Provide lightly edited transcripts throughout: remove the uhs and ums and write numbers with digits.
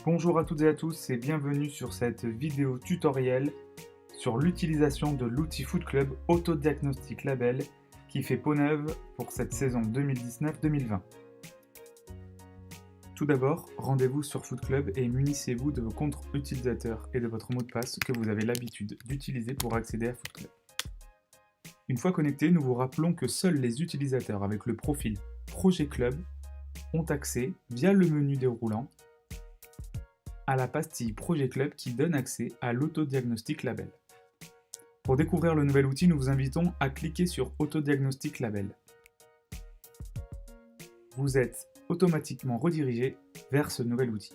Bonjour à toutes et à tous et bienvenue sur cette vidéo tutoriel sur l'utilisation de l'outil Foot Club Autodiagnostic Label qui fait peau neuve pour cette saison 2019-2020. Tout d'abord, rendez-vous sur Foot Club et munissez-vous de vos comptes utilisateurs et de votre mot de passe que vous avez l'habitude d'utiliser pour accéder à Foot Club. Une fois connectés, nous vous rappelons que seuls les utilisateurs avec le profil Projet Club ont accès, via le menu déroulant, à la pastille Projet Club qui donne accès à l'Autodiagnostic Label. Pour découvrir le nouvel outil, nous vous invitons à cliquer sur Autodiagnostic Label. Vous êtes automatiquement redirigé vers ce nouvel outil.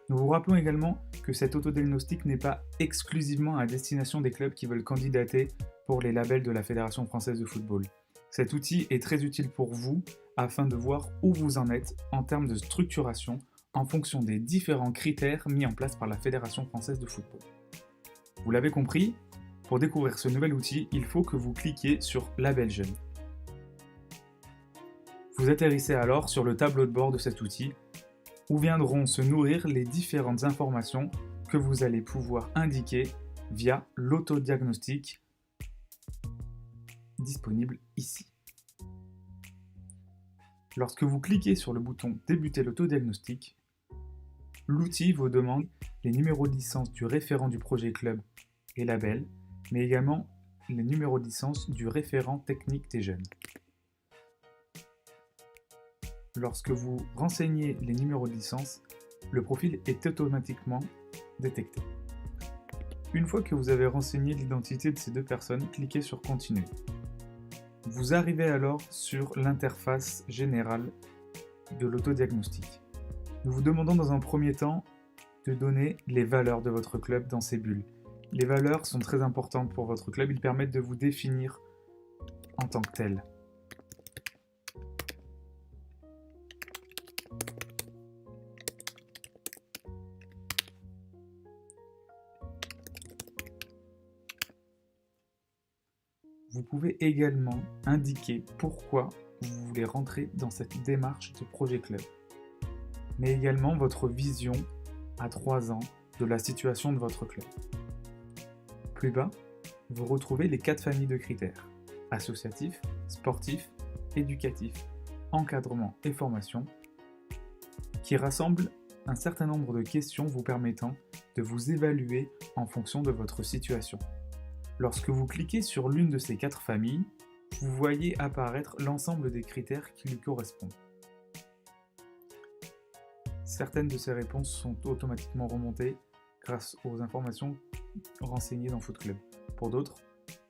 Nous vous rappelons également que cet autodiagnostic n'est pas exclusivement à destination des clubs qui veulent candidater pour les labels de la Fédération française de football. Cet outil est très utile pour vous afin de voir où vous en êtes en termes de structuration en fonction des différents critères mis en place par la Fédération française de football. Vous l'avez compris, pour découvrir ce nouvel outil, il faut que vous cliquiez sur Label Jeune. Vous atterrissez alors sur le tableau de bord de cet outil, où viendront se nourrir les différentes informations que vous allez pouvoir indiquer via l'autodiagnostic disponible ici. Lorsque vous cliquez sur le bouton Débuter l'autodiagnostic, l'outil vous demande les numéros de licence du référent du projet club et label, mais également les numéros de licence du référent technique des jeunes. Lorsque vous renseignez les numéros de licence, le profil est automatiquement détecté. Une fois que vous avez renseigné l'identité de ces deux personnes, cliquez sur Continuer. Vous arrivez alors sur l'interface générale de l'autodiagnostic. Nous vous demandons dans un premier temps de donner les valeurs de votre club dans ces bulles. Les valeurs sont très importantes pour votre club, ils permettent de vous définir en tant que tel. Vous pouvez également indiquer pourquoi vous voulez rentrer dans cette démarche de projet club, mais également votre vision à 3 ans de la situation de votre club. Plus bas, vous retrouvez les 4 familles de critères: associatif, sportif, éducatif, encadrement et formation, qui rassemblent un certain nombre de questions vous permettant de vous évaluer en fonction de votre situation. Lorsque vous cliquez sur l'une de ces 4 familles, vous voyez apparaître l'ensemble des critères qui lui correspondent. Certaines de ces réponses sont automatiquement remontées grâce aux informations renseignées dans Foot Club. Pour d'autres,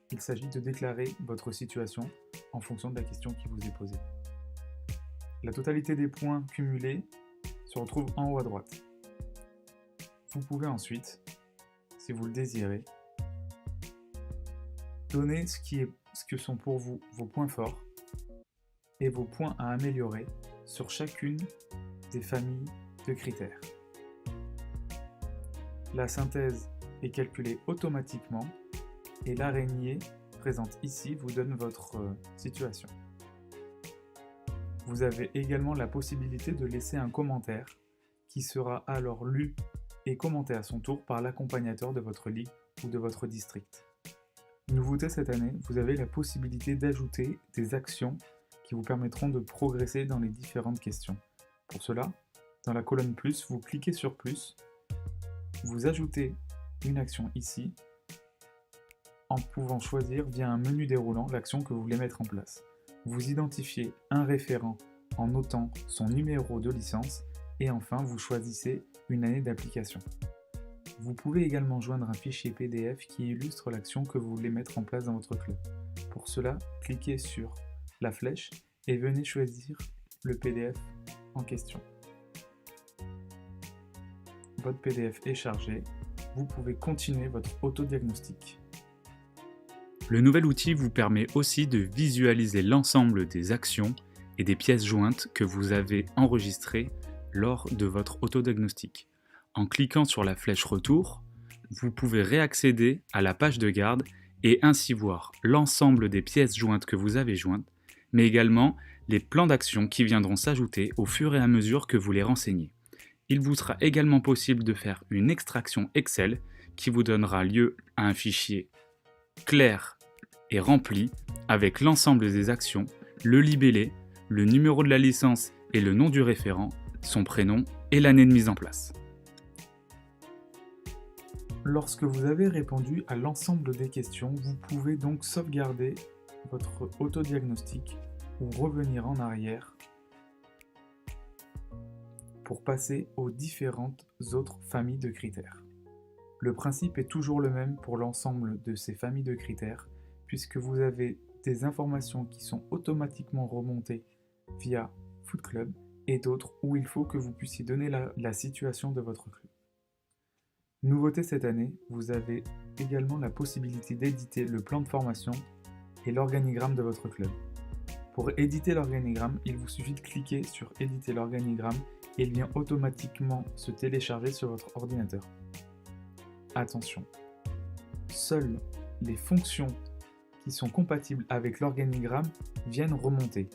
il s'agit de déclarer votre situation en fonction de la question qui vous est posée. La totalité des points cumulés se retrouve en haut à droite. Vous pouvez ensuite, si vous le désirez, donner ce que sont pour vous vos points forts et vos points à améliorer sur chacune des familles de critères. La synthèse est calculée automatiquement et l'araignée présente ici vous donne votre situation. Vous avez également la possibilité de laisser un commentaire qui sera alors lu et commenté à son tour par l'accompagnateur de votre ligue ou de votre district. Nouveauté cette année, vous avez la possibilité d'ajouter des actions qui vous permettront de progresser dans les différentes questions. Pour cela, dans la colonne plus, vous cliquez sur plus, vous ajoutez une action ici, en pouvant choisir via un menu déroulant l'action que vous voulez mettre en place. Vous identifiez un référent en notant son numéro de licence et enfin vous choisissez une année d'application. Vous pouvez également joindre un fichier PDF qui illustre l'action que vous voulez mettre en place dans votre club. Pour cela, cliquez sur la flèche et venez choisir le PDF en question. Votre PDF est chargé, vous pouvez continuer votre autodiagnostic. Le nouvel outil vous permet aussi de visualiser l'ensemble des actions et des pièces jointes que vous avez enregistrées lors de votre autodiagnostic. En cliquant sur la flèche Retour, vous pouvez réaccéder à la page de garde et ainsi voir l'ensemble des pièces jointes que vous avez jointes, mais également les plans d'action qui viendront s'ajouter au fur et à mesure que vous les renseignez. Il vous sera également possible de faire une extraction Excel qui vous donnera lieu à un fichier clair et rempli avec l'ensemble des actions, le libellé, le numéro de la licence et le nom du référent, son prénom et l'année de mise en place. Lorsque vous avez répondu à l'ensemble des questions, vous pouvez donc sauvegarder votre autodiagnostic ou revenir en arrière pour passer aux différentes autres familles de critères. Le principe est toujours le même pour l'ensemble de ces familles de critères, puisque vous avez des informations qui sont automatiquement remontées via Foot Club et d'autres où il faut que vous puissiez donner la situation de votre club. Nouveauté cette année, vous avez également la possibilité d'éditer le plan de formation et l'organigramme de votre club. Pour éditer l'organigramme, il vous suffit de cliquer sur éditer l'organigramme et il vient automatiquement se télécharger sur votre ordinateur. Attention, seules les fonctions qui sont compatibles avec l'organigramme viennent remonter.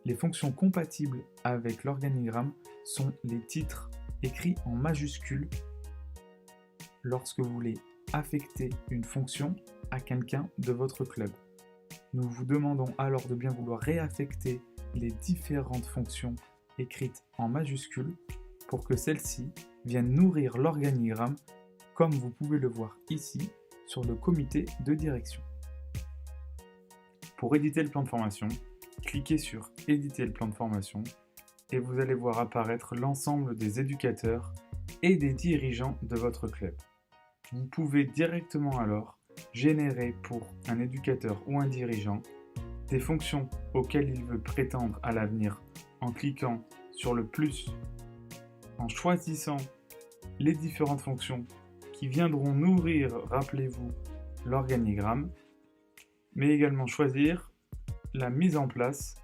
Les fonctions compatibles avec l'organigramme sont les titres écrits en majuscules lorsque vous voulez affecter une fonction à quelqu'un de votre club. Nous vous demandons alors de bien vouloir réaffecter les différentes fonctions écrites en majuscules pour que celles-ci viennent nourrir l'organigramme comme vous pouvez le voir ici sur le comité de direction. Pour éditer le plan de formation, cliquez sur éditer le plan de formation et vous allez voir apparaître l'ensemble des éducateurs et des dirigeants de votre club. Vous pouvez directement alors générer pour un éducateur ou un dirigeant des fonctions auxquelles il veut prétendre à l'avenir en cliquant sur le plus, en choisissant les différentes fonctions qui viendront nourrir, rappelez-vous, l'organigramme, mais également choisir la mise en place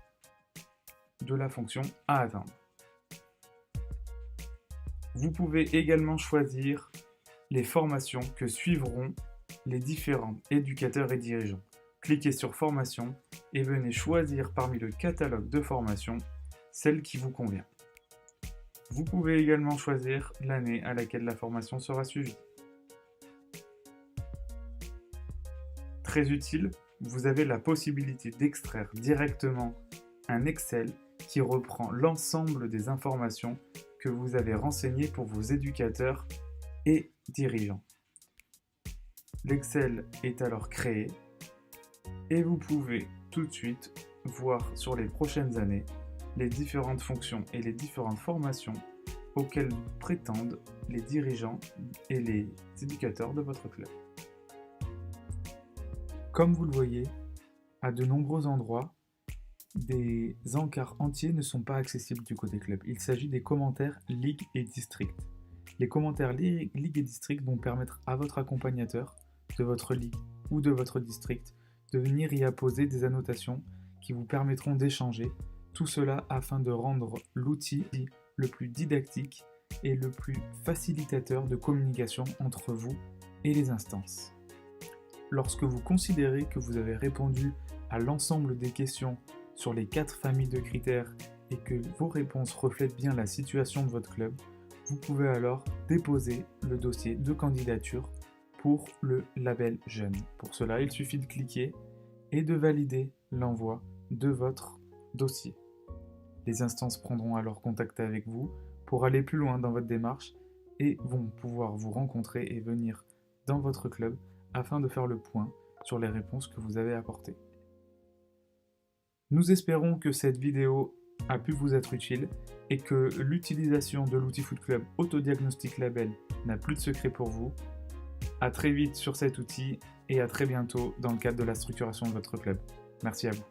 de la fonction à atteindre. Vous pouvez également choisir les formations que suivront les différents éducateurs et dirigeants. Cliquez sur formation et venez choisir parmi le catalogue de formations celle qui vous convient. Vous pouvez également choisir l'année à laquelle la formation sera suivie. Très utile, vous avez la possibilité d'extraire directement un Excel qui reprend l'ensemble des informations que vous avez renseignées pour vos éducateurs et dirigeants. L'Excel est alors créé et vous pouvez tout de suite voir sur les prochaines années les différentes fonctions et les différentes formations auxquelles prétendent les dirigeants et les éducateurs de votre club. Comme vous le voyez, à de nombreux endroits, des encarts entiers ne sont pas accessibles du côté club. Il s'agit des commentaires Ligue et District. Les commentaires Ligue et District vont permettre à votre accompagnateur de votre ligue ou de votre district de venir y apposer des annotations qui vous permettront d'échanger, tout cela afin de rendre l'outil le plus didactique et le plus facilitateur de communication entre vous et les instances. Lorsque vous considérez que vous avez répondu à l'ensemble des questions sur les 4 familles de critères et que vos réponses reflètent bien la situation de votre club, vous pouvez alors déposer le dossier de candidature pour le label jeune. Pour cela, il suffit de cliquer et de valider l'envoi de votre dossier. Les instances prendront alors contact avec vous pour aller plus loin dans votre démarche et vont pouvoir vous rencontrer et venir dans votre club afin de faire le point sur les réponses que vous avez apportées. Nous espérons que cette vidéo a pu vous être utile et que l'utilisation de l'outil Foot Club Autodiagnostic Label n'a plus de secret pour vous. À très vite sur cet outil et à très bientôt dans le cadre de la structuration de votre club. Merci à vous.